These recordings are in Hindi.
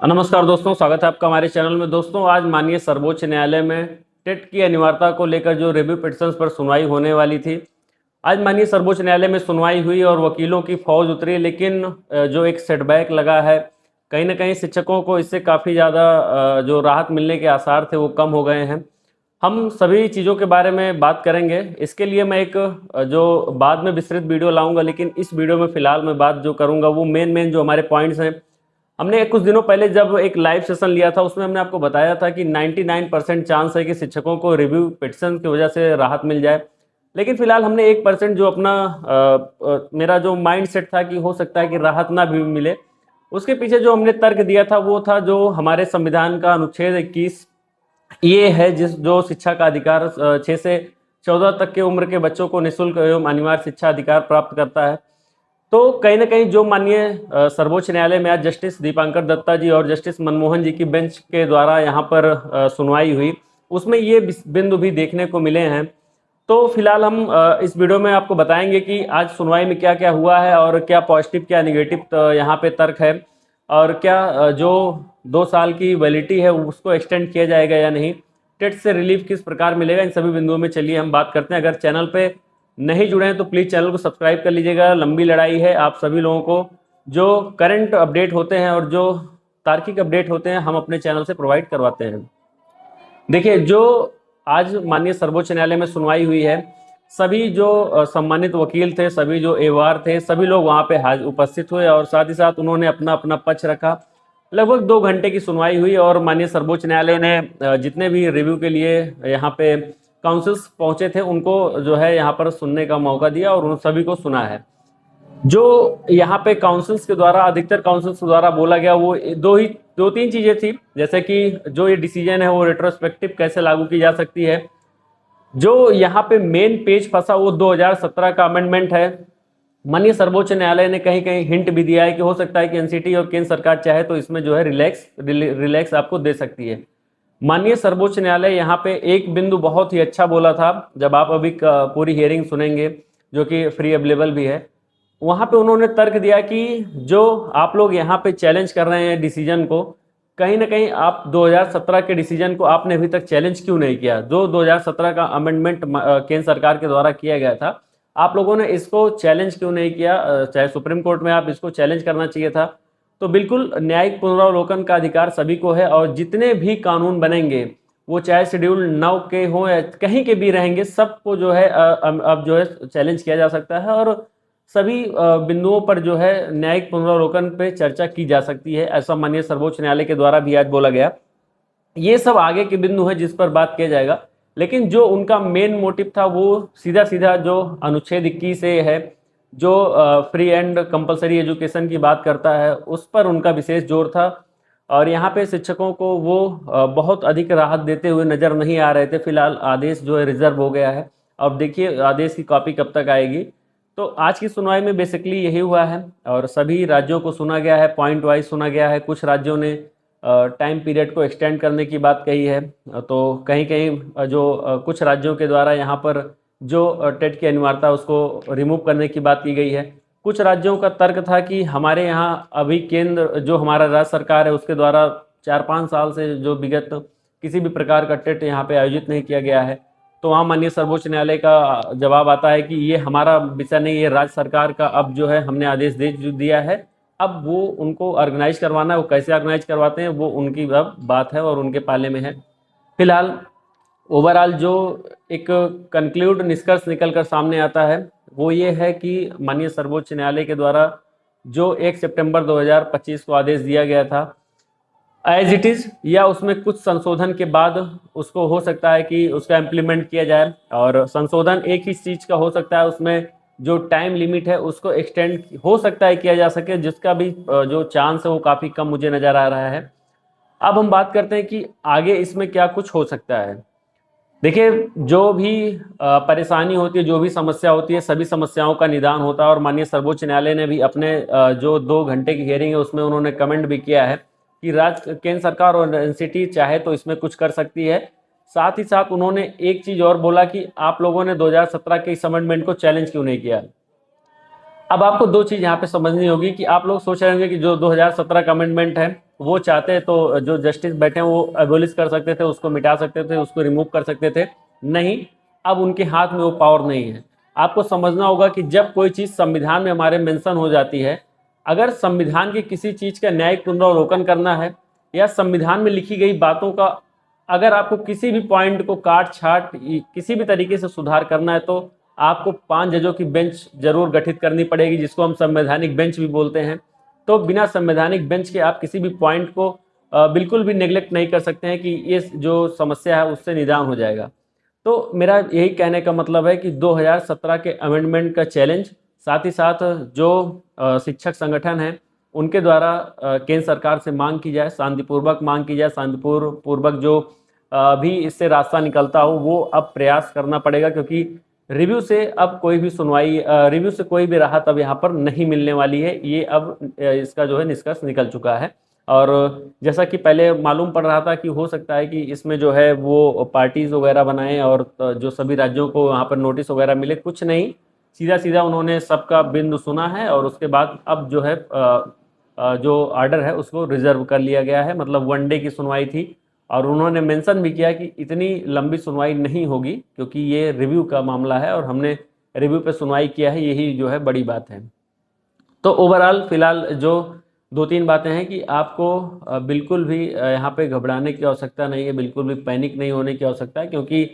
नमस्कार दोस्तों, स्वागत है आपका हमारे चैनल में। दोस्तों, आज माननीय सर्वोच्च न्यायालय में टेट की अनिवार्यता को लेकर जो रिव्यू पिटिशंस पर सुनवाई होने वाली थी, आज माननीय सर्वोच्च न्यायालय में सुनवाई हुई और वकीलों की फौज उतरी। लेकिन जो एक सेटबैक लगा है, कहीं ना कहीं शिक्षकों को इससे काफ़ी ज़्यादा जो राहत मिलने के आसार थे वो कम हो गए हैं। हम सभी चीज़ों के बारे में बात करेंगे। इसके लिए मैं एक जो बाद में विस्तृत वीडियो लाऊंगा, लेकिन इस वीडियो में फिलहाल मैं बात जो करूंगा वो मेन जो हमारे पॉइंट्स हैं। हमने कुछ दिनों पहले जब एक लाइव सेशन लिया था, उसमें हमने आपको बताया था कि 99% चांस है कि शिक्षकों को रिव्यू पिटिशन की वजह से राहत मिल जाए। लेकिन फिलहाल हमने 1% जो अपना मेरा जो माइंड सेट था कि हो सकता है कि राहत ना भी मिले, उसके पीछे जो हमने तर्क दिया था वो था जो हमारे संविधान का अनुच्छेद 21 ये है, जिस जो शिक्षा का अधिकार 6 से 14 तक के उम्र के बच्चों को निःशुल्क एवं अनिवार्य शिक्षा अधिकार प्राप्त करता है। तो कहीं ना कहीं जो माननीय सर्वोच्च न्यायालय में आज जस्टिस दीपांकर दत्ता जी और जस्टिस मनमोहन जी की बेंच के द्वारा यहाँ पर सुनवाई हुई, उसमें ये बिंदु भी देखने को मिले हैं। तो फिलहाल हम इस वीडियो में आपको बताएंगे कि आज सुनवाई में क्या क्या हुआ है और क्या पॉजिटिव क्या निगेटिव यहाँ पे तर्क है, और क्या जो 2 साल की वैलिडिटी है उसको एक्सटेंड किया जाएगा या नहीं, टेट से रिलीफ किस प्रकार मिलेगा, इन सभी बिंदुओं में चलिए हम बात करते हैं। अगर चैनल पे नहीं जुड़े हैं तो प्लीज़ चैनल को सब्सक्राइब कर लीजिएगा। लंबी लड़ाई है, आप सभी लोगों को जो करंट अपडेट होते हैं और जो तार्किक अपडेट होते हैं हम अपने चैनल से प्रोवाइड करवाते हैं। देखिए, जो आज माननीय सर्वोच्च न्यायालय में सुनवाई हुई है, सभी जो सम्मानित वकील थे, सभी जो एवार थे, सभी लोग वहाँ पे उपस्थित हुए और साथ ही साथ उन्होंने अपना अपना पक्ष रखा। लगभग 2 घंटे की सुनवाई हुई और माननीय सर्वोच्च न्यायालय ने जितने भी रिव्यू के लिए यहाँ पे काउंसिल्स पहुंचे थे उनको जो है यहाँ पर सुनने का मौका दिया और उन सभी को सुना है। जो यहाँ पे काउंसिल्स के द्वारा, अधिकतर काउंसिल्स के द्वारा बोला गया वो दो तीन चीजें थी, जैसे कि जो ये डिसीजन है वो रेट्रोस्पेक्टिव कैसे लागू की जा सकती है। जो यहाँ पे मेन पेज फंसा वो 2017 का अमेंडमेंट है। माननीय सर्वोच्च न्यायालय ने कहीं कहीं हिंट भी दिया है कि हो सकता है कि एनसीटी और केंद्र सरकार चाहे तो इसमें जो है रिलैक्स आपको दे सकती है। माननीय सर्वोच्च न्यायालय यहाँ पे एक बिंदु बहुत ही अच्छा बोला था, जब आप अभी पूरी हियरिंग सुनेंगे जो कि फ्री अवेलेबल भी है, वहाँ पे उन्होंने तर्क दिया कि जो आप लोग यहाँ पे चैलेंज कर रहे हैं डिसीजन को, कहीं ना कहीं आप 2017 के डिसीजन को आपने अभी तक चैलेंज क्यों नहीं किया। जो 2017 का अमेंडमेंट केंद्र सरकार के द्वारा किया गया था, आप लोगों ने इसको चैलेंज क्यों नहीं किया। चाहे सुप्रीम कोर्ट में आप इसको चैलेंज करना चाहिए था। तो बिल्कुल न्यायिक पुनरावलोकन का अधिकार सभी को है और जितने भी कानून बनेंगे वो चाहे शेड्यूल 9 के हों या कहीं के भी रहेंगे, सबको जो है अब जो है चैलेंज किया जा सकता है और सभी बिंदुओं पर जो है न्यायिक पुनरावलोकन पे चर्चा की जा सकती है, ऐसा माननीय सर्वोच्च न्यायालय के द्वारा भी आज बोला गया। ये सब आगे के बिंदु है जिस पर बात किया जाएगा, लेकिन जो उनका मेन मोटिव था वो सीधा सीधा जो अनुच्छेद 21 से है, जो फ्री एंड कंपलसरी एजुकेशन की बात करता है, उस पर उनका विशेष जोर था। और यहाँ पे शिक्षकों को वो बहुत अधिक राहत देते हुए नजर नहीं आ रहे थे। फिलहाल आदेश जो है रिजर्व हो गया है, अब देखिए आदेश की कॉपी कब तक आएगी। तो आज की सुनवाई में बेसिकली यही हुआ है और सभी राज्यों को सुना गया है, पॉइंट वाइज सुना गया है। कुछ राज्यों ने टाइम पीरियड को एक्सटेंड करने की बात कही है, तो कहीं कहीं जो कुछ राज्यों के द्वारा यहाँ पर जो टेट की अनिवार्यता उसको रिमूव करने की बात की गई है। कुछ राज्यों का तर्क था कि हमारे यहाँ अभी केंद्र जो हमारा राज्य सरकार है उसके द्वारा 4-5 साल से जो विगत किसी भी प्रकार का टेट यहाँ पे आयोजित नहीं किया गया है। तो वहाँ माननीय सर्वोच्च न्यायालय का जवाब आता है कि ये हमारा विषय नहीं, ये राज्य सरकार का अब जो है हमने आदेश दे दिया है, अब वो उनको ऑर्गेनाइज करवाना है, वो कैसे ऑर्गेनाइज करवाते हैं वो उनकी अब बात है और उनके पाले में है। फिलहाल ओवरऑल जो एक कंक्लूड निष्कर्ष निकल कर सामने आता है वो ये है कि माननीय सर्वोच्च न्यायालय के द्वारा जो 1 सितंबर 2025 को आदेश दिया गया था एज इट इज, या उसमें कुछ संशोधन के बाद उसको हो सकता है कि उसका इम्प्लीमेंट किया जाए। और संशोधन एक ही चीज का हो सकता है, उसमें जो टाइम लिमिट है उसको एक्सटेंड हो सकता है किया जा सके, जिसका भी जो चांस है वो काफी कम मुझे नजर आ रहा है। अब हम बात करते हैं कि आगे इसमें क्या कुछ हो सकता है। देखिए, जो भी परेशानी होती है, जो भी समस्या होती है, सभी समस्याओं का निदान होता है और माननीय सर्वोच्च न्यायालय ने भी अपने जो 2 घंटे की हियरिंग है उसमें उन्होंने कमेंट भी किया है कि राज्य केंद्र सरकार और एनसीटी चाहे तो इसमें कुछ कर सकती है। साथ ही साथ उन्होंने एक चीज और बोला कि आप लोगों ने 2017 के इस अमेंडमेंट को चैलेंज क्यों नहीं किया। अब आपको दो चीज यहाँ पे समझनी होगी कि आप लोग सोच रहे होंगे कि जो 2017 का अमेंडमेंट है वो चाहते तो जो जस्टिस बैठे हैं वो एबोलिश कर सकते थे, उसको मिटा सकते थे, उसको रिमूव कर सकते थे। नहीं, अब उनके हाथ में वो पावर नहीं है। आपको समझना होगा कि जब कोई चीज़ संविधान में हमारे मेंशन हो जाती है, अगर संविधान की किसी चीज़ का न्यायिक पुनरावलोकन करना है या संविधान में लिखी गई बातों का अगर आपको किसी भी पॉइंट को काट छाट किसी भी तरीके से सुधार करना है, तो आपको 5 जजों की बेंच जरूर गठित करनी पड़ेगी, जिसको हम संवैधानिक बेंच भी बोलते हैं। तो बिना संवैधानिक बेंच के आप किसी भी पॉइंट को बिल्कुल भी नेग्लेक्ट नहीं कर सकते हैं कि ये जो समस्या है उससे निदान हो जाएगा। तो मेरा यही कहने का मतलब है कि 2017 के अमेंडमेंट का चैलेंज, साथ ही साथ जो शिक्षक संगठन हैं उनके द्वारा केंद्र सरकार से मांग की जाए, शांतिपूर्वक मांग की जाए, शांतिपूर्वक जो भी इससे रास्ता निकलता हो वो अब प्रयास करना पड़ेगा, क्योंकि रिव्यू से अब कोई भी सुनवाई, रिव्यू से कोई भी राहत अब यहाँ पर नहीं मिलने वाली है। ये अब इसका जो है निष्कर्ष निकल चुका है। और जैसा कि पहले मालूम पड़ रहा था कि हो सकता है कि इसमें जो है वो पार्टीज वगैरह बनाएं और जो सभी राज्यों को वहाँ पर नोटिस वगैरह मिले, कुछ नहीं, सीधा सीधा उन्होंने सबका बिंदु सुना है और उसके बाद अब जो है जो ऑर्डर है उसको रिजर्व कर लिया गया है। मतलब 1 डे की सुनवाई थी और उन्होंने मेंशन भी किया कि इतनी लंबी सुनवाई नहीं होगी, क्योंकि ये रिव्यू का मामला है और हमने रिव्यू पे सुनवाई किया है, यही जो है बड़ी बात है। तो ओवरऑल फिलहाल जो 2-3 बातें हैं कि आपको बिल्कुल भी यहाँ पे घबराने की आवश्यकता नहीं है, बिल्कुल भी पैनिक नहीं होने की आवश्यकता है, क्योंकि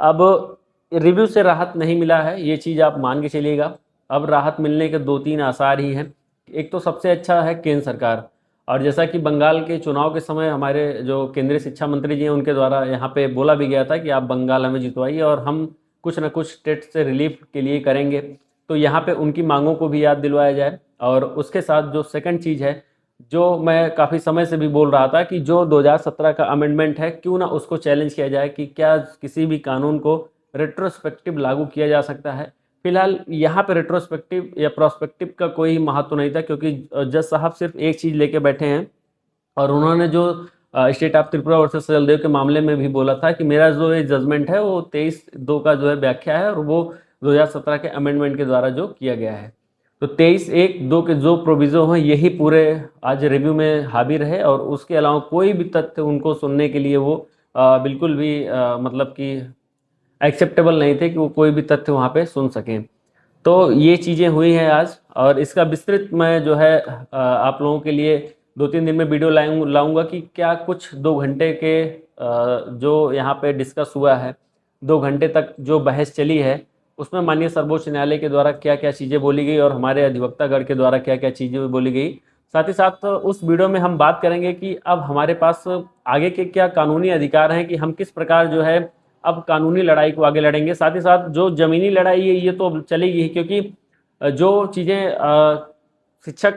अब रिव्यू से राहत नहीं मिला है, ये चीज़ आप मान के चलिएगा। अब राहत मिलने के 2-3 आसार ही हैं। एक तो सबसे अच्छा है केंद्र सरकार, और जैसा कि बंगाल के चुनाव के समय हमारे जो केंद्रीय शिक्षा मंत्री जी हैं उनके द्वारा यहाँ पे बोला भी गया था कि आप बंगाल हमें जितवाइए और हम कुछ ना कुछ स्टेट से रिलीफ के लिए करेंगे। तो यहाँ पे उनकी मांगों को भी याद दिलवाया जाए। और उसके साथ जो सेकंड चीज़ है, जो मैं काफ़ी समय से भी बोल रहा था कि जो 2017 का अमेंडमेंट है, क्यों ना उसको चैलेंज किया जाए कि क्या किसी भी कानून को रेट्रोस्पेक्टिव लागू किया जा सकता है। फिलहाल यहाँ पे रेट्रोस्पेक्टिव या प्रोस्पेक्टिव का कोई महत्व नहीं था, क्योंकि जज साहब सिर्फ एक चीज़ लेके बैठे हैं और उन्होंने जो स्टेट ऑफ त्रिपुरा वर्सेस सचलदेव के मामले में भी बोला था कि मेरा जो ये जजमेंट है वो 23(2) का जो है व्याख्या है और वो 2017 के अमेंडमेंट के द्वारा जो किया गया है। तो 23(1)(2) के जो प्रोविज़ो हैं यही पूरे आज रिव्यू में हावी रहे और उसके अलावा कोई भी तथ्य उनको सुनने के लिए वो बिल्कुल भी मतलब कि एक्सेप्टेबल नहीं थे कि वो कोई भी तथ्य वहाँ पे सुन सकें। तो ये चीज़ें हुई हैं आज, और इसका विस्तृत मैं जो है आप लोगों के लिए 2-3 दिन में वीडियो लाऊंगा कि क्या कुछ 2 घंटे के जो यहाँ पे डिस्कस हुआ है, 2 घंटे तक जो बहस चली है, उसमें माननीय सर्वोच्च न्यायालय के द्वारा क्या क्या चीज़ें बोली गई और हमारे अधिवक्तागण के द्वारा क्या क्या चीज़ें बोली गई। साथ ही साथ उस वीडियो में हम बात करेंगे कि अब हमारे पास आगे के क्या कानूनी अधिकार हैं, कि हम किस प्रकार जो है अब कानूनी लड़ाई को आगे लड़ेंगे। साथ ही साथ जो ज़मीनी लड़ाई है ये तो अब चलेगी ही, क्योंकि जो चीज़ें शिक्षक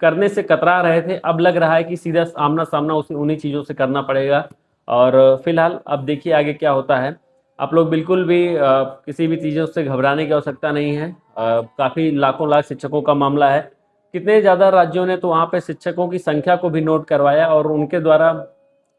करने से कतरा रहे थे, अब लग रहा है कि सीधा आमना सामना उन्हीं चीज़ों से करना पड़ेगा। और फिलहाल अब देखिए आगे क्या होता है। आप लोग बिल्कुल भी किसी भी चीज़ों से घबराने की आवश्यकता नहीं है। काफ़ी लाखों लाख शिक्षकों का मामला है। कितने ज़्यादा राज्यों ने तो वहाँ पे शिक्षकों की संख्या को भी नोट करवाया और उनके द्वारा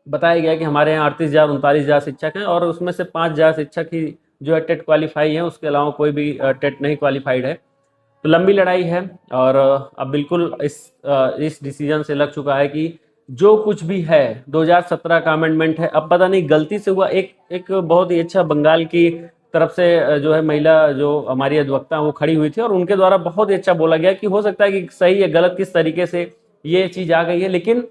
बताया गया कि हमारे यहाँ 38,000 39,000 शिक्षक हैं और उसमें से 5,000 शिक्षक ही जो है टेट क्वालिफाई हैं, उसके अलावा कोई भी टेट नहीं क्वालिफाइड है। तो लंबी लड़ाई है और अब बिल्कुल इस डिसीजन से लग चुका है कि जो कुछ भी है 2017 का अमेंडमेंट है, अब पता नहीं गलती से हुआ। एक बहुत ही अच्छा बंगाल की तरफ से जो है महिला जो हमारी अधिवक्ता वो खड़ी हुई थी और उनके द्वारा बहुत ही अच्छा बोला गया कि हो सकता है कि सही या गलत किस तरीके से ये चीज़ आ गई है, लेकिन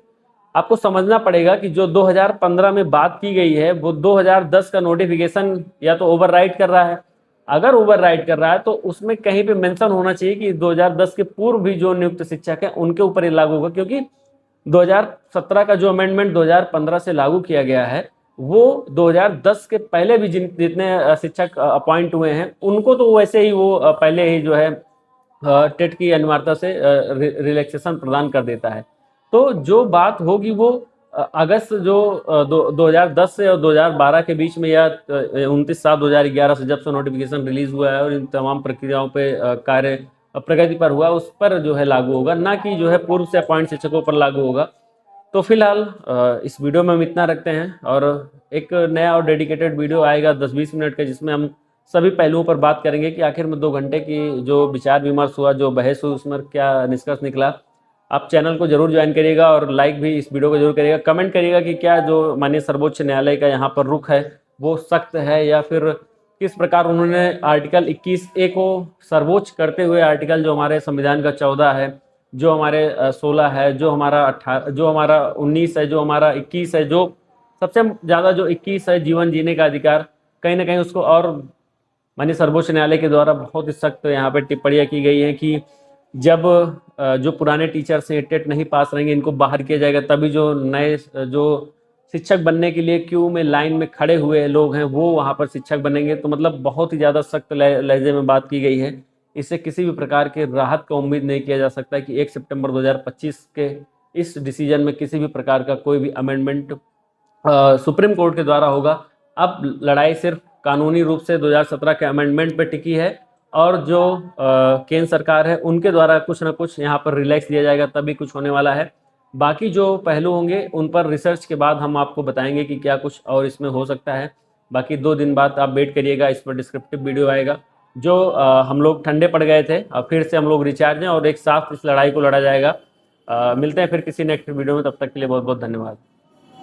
आपको समझना पड़ेगा कि जो 2015 में बात की गई है वो 2010 का नोटिफिकेशन या तो ओवरराइड कर रहा है। अगर ओवरराइड कर रहा है तो उसमें कहीं पे मेंशन होना चाहिए कि 2010 के पूर्व भी जो नियुक्त शिक्षक हैं उनके ऊपर ये लागू होगा, क्योंकि 2017 का जो अमेंडमेंट 2015 से लागू किया गया है वो 2010 के पहले भी जितने शिक्षक अपॉइंट हुए हैं उनको तो वैसे ही वो पहले ही जो है टेट की अनिवार्यता से रिलैक्सेशन प्रदान कर देता है। तो जो बात होगी वो अगस्त जो 2010 से और 2012 के बीच में या 29/7/2011 से जब से नोटिफिकेशन रिलीज हुआ है और इन तमाम प्रक्रियाओं पे कार्य प्रगति पर हुआ उस पर जो है लागू होगा, ना कि जो है पूर्व से अपॉइंट शिक्षकों पर लागू होगा। तो फिलहाल इस वीडियो में हम इतना रखते हैं और एक नया और डेडिकेटेड वीडियो आएगा 10-20 मिनट का, जिसमें हम सभी पहलुओं पर बात करेंगे कि आखिर में 2 घंटे की जो विचार विमर्श हुआ, जो बहस हुई, उसमें क्या निष्कर्ष निकला। आप चैनल को जरूर ज्वाइन करिएगा और लाइक भी इस वीडियो को जरूर करिएगा। कमेंट करिएगा कि क्या जो माननीय सर्वोच्च न्यायालय का यहाँ पर रुख है वो सख्त है या फिर किस प्रकार उन्होंने आर्टिकल 21A को सर्वोच्च करते हुए आर्टिकल जो हमारे संविधान का 14 है, जो हमारे 16 है, जो हमारा 18, जो हमारा 19 है, जो हमारा 21 है, जो सबसे ज़्यादा जो 21 है जीवन जीने का अधिकार, कहीं ना कहीं उसको और माननीय सर्वोच्च न्यायालय के द्वारा बहुत ही सख्त यहाँ पे टिप्पणियाँ की गई हैं कि जब जो पुराने टीचर्स हैं टेट नहीं पास रहेंगे इनको बाहर किया जाएगा, तभी जो नए जो शिक्षक बनने के लिए क्यू में लाइन में खड़े हुए लोग हैं वो वहाँ पर शिक्षक बनेंगे। तो मतलब बहुत ही ज़्यादा सख्त लहजे में बात की गई है। इससे किसी भी प्रकार के राहत का उम्मीद नहीं किया जा सकता कि 1 सितंबर 2025 के इस डिसीजन में किसी भी प्रकार का कोई भी अमेंडमेंट सुप्रीम कोर्ट के द्वारा होगा। अब लड़ाई सिर्फ कानूनी रूप से 2017 के अमेंडमेंट पे टिकी है और जो केंद्र सरकार है उनके द्वारा कुछ ना कुछ यहाँ पर रिलैक्स दिया जाएगा तभी कुछ होने वाला है। बाकी जो पहलू होंगे उन पर रिसर्च के बाद हम आपको बताएंगे कि क्या कुछ और इसमें हो सकता है। बाकी 2 दिन बाद आप वेट करिएगा, इस पर डिस्क्रिप्टिव वीडियो आएगा। जो हम लोग ठंडे पड़ गए थे अब फिर से हम लोग रिचार्ज हैं और एक साथ इस लड़ाई को लड़ा जाएगा। मिलते हैं फिर किसी नेक्स्ट वीडियो में, तब तक के लिए बहुत बहुत धन्यवाद।